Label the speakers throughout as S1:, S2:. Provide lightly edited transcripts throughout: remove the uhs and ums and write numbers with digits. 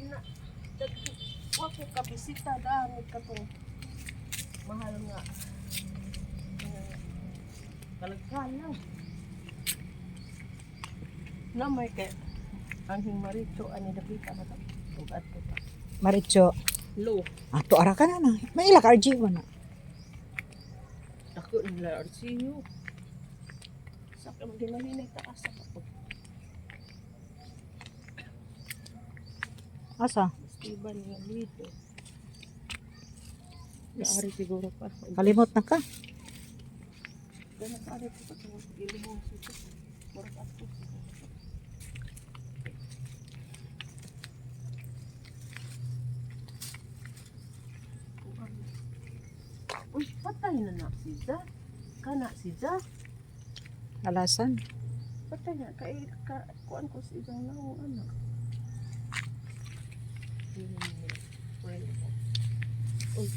S1: na. Huwag ko kabisita dahil katong mahal nga. Kalagkan lang. Na may kay Anhing Marito ani dapita ba ta? Ugat ko pa.
S2: Maritso.
S1: Low.
S2: Ato ara ka na. May ila ka RG mo na.
S1: Ako nila RCU. Sa kamo ginalinay taas ako.
S2: Asa?
S1: Iba niya dito. Naari siguro pa.
S2: Kalimot na ka.
S1: Ganun pa rin ko sa ilibong sito. Murag ako. Uy, patay na si Za. Kana si Za.
S2: Alasan.
S1: Patay na. Kuan ko si Izang nawang anak. Uy,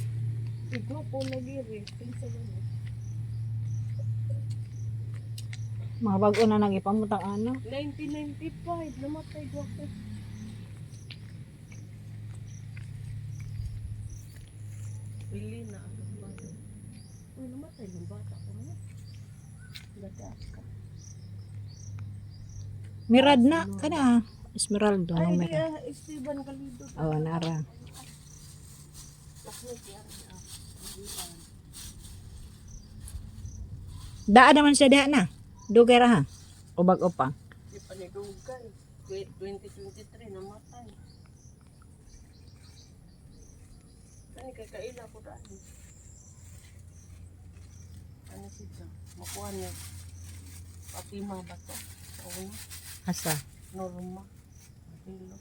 S1: ito po nag-iri. Pinsa ba mo?
S2: Mga bago na nagipamutang ano.
S1: 1995, namatay ko ako. Pili na ang bata. Uy, namatay yung bata ko mo. Gata ka.
S2: Mirad na. Kana. Esmeralda.
S1: Ay,
S2: No,
S1: di Esteban Galido.
S2: oh, nara. Daan naman siya diha na. Dugay ra ha. Ubag upang.
S1: Di pa nidugay. 2023 namatay. Kani kakaila ko dahil. Ano siya? Makuha niya. Fatima ba to? Oo.
S2: Asa?
S1: Norma. Matilo.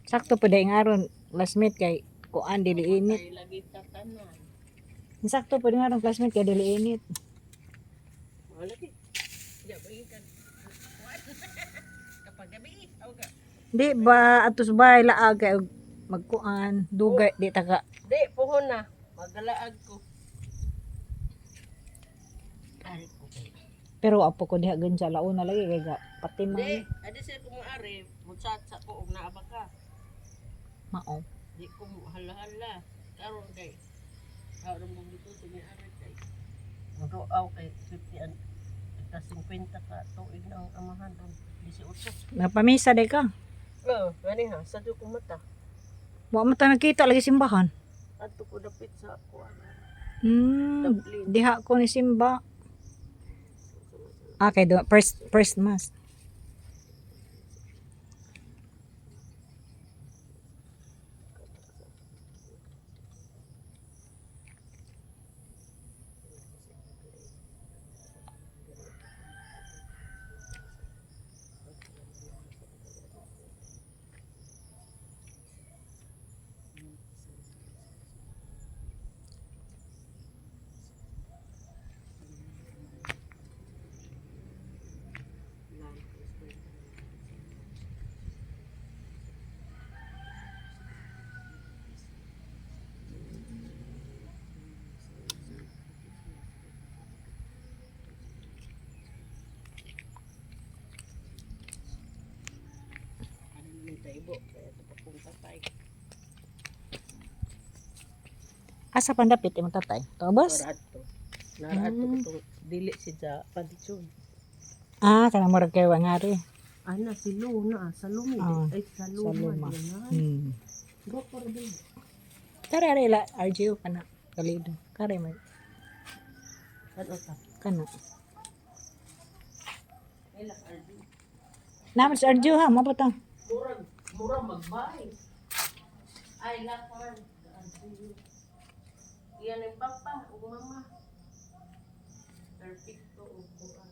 S2: Sakto pa day ngaron classmate kay kuan dili init.
S1: Ay, lagi tatanan.
S2: Sakto pa day ngaron classmate kay dili init.
S1: Wala ki. Di ba ikan? Kapag gabi, ka.
S2: Di ba atus bay laag kay magkuan dugay di taga.
S1: Di, puhon na. Magalaag ko. Ari ko.
S2: Pero apo ko diha gan sa launa lagi kay ga pati
S1: Di,
S2: man
S1: adi siya kung ari, mutsatsa ko og naaba ka.
S2: mao.
S1: Di ko hala-hala. Karon kay. Karon mo dito ari kay. Ando aw kay 50 an. Ika 50 ka tuig na ang amahan ron. 18.
S2: Napamisa day ka.
S1: Gani ha, sa ko mata.
S2: Wa mo ta nakita lagi simbahan.
S1: Adto ko dapit sa kuan.
S2: Hmm, diha ko ni simba. Ah, kay do first mass.
S1: Ibo, kaya ito pa kong tatay.
S2: Asa pandapit imong tatay? Tobas?
S1: Naraad to itong dili si Ja Paditsun.
S2: Ah, kana mo kay wangari.
S1: Ana si Luna, sa Lumi. Ay, sa
S2: Sa
S1: Luma.
S2: luma.
S1: Yan. Go for din.
S2: Kare are la RGO kana kalido. Kare may
S1: Ano ta?
S2: kana.
S1: Nila RD.
S2: Naman sa RGO ha, mo pa ta.
S1: Murag magbay. Ay, lakman. Iyan ang papa o mama. Perfecto o kuan.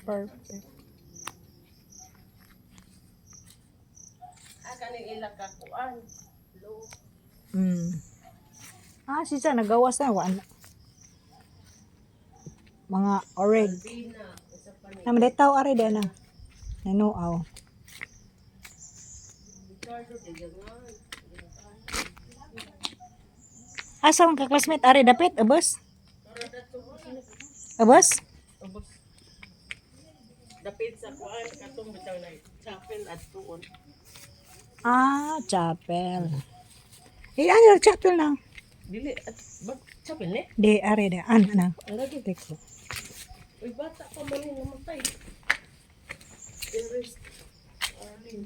S2: Perfect.
S1: Kaning ila ka kuan. Low.
S2: Ah, siya nagawas na wan. Mga oreg.
S1: Bina. Isa pa ni
S2: Naman detaw are da na. Nanuaw.
S1: Ricardo de Gangan.
S2: Asa man ka classmate are dapit abos? Abas?
S1: Ubos. Dapit sa kuan katong bitaw na chapel at tuon.
S2: Ah, chapel. Eh, ano, chapel na?
S1: Dili at chapel ni.
S2: Di, are, di. Ano?
S1: Ang lagi.
S2: Teko.
S1: Uy, bata pa man yung namatay. Iris. Arlene.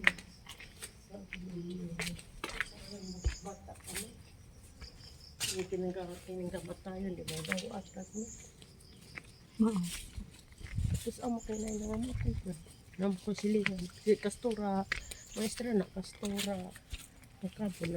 S1: Bata pa man. Yung tinangka batayan, di ba daw atas mo.
S2: Oo.
S1: Tapos amo kayo na yung namatay ko. Namu ko silingan. Si Kastura, maestra na Kastura. Nakabon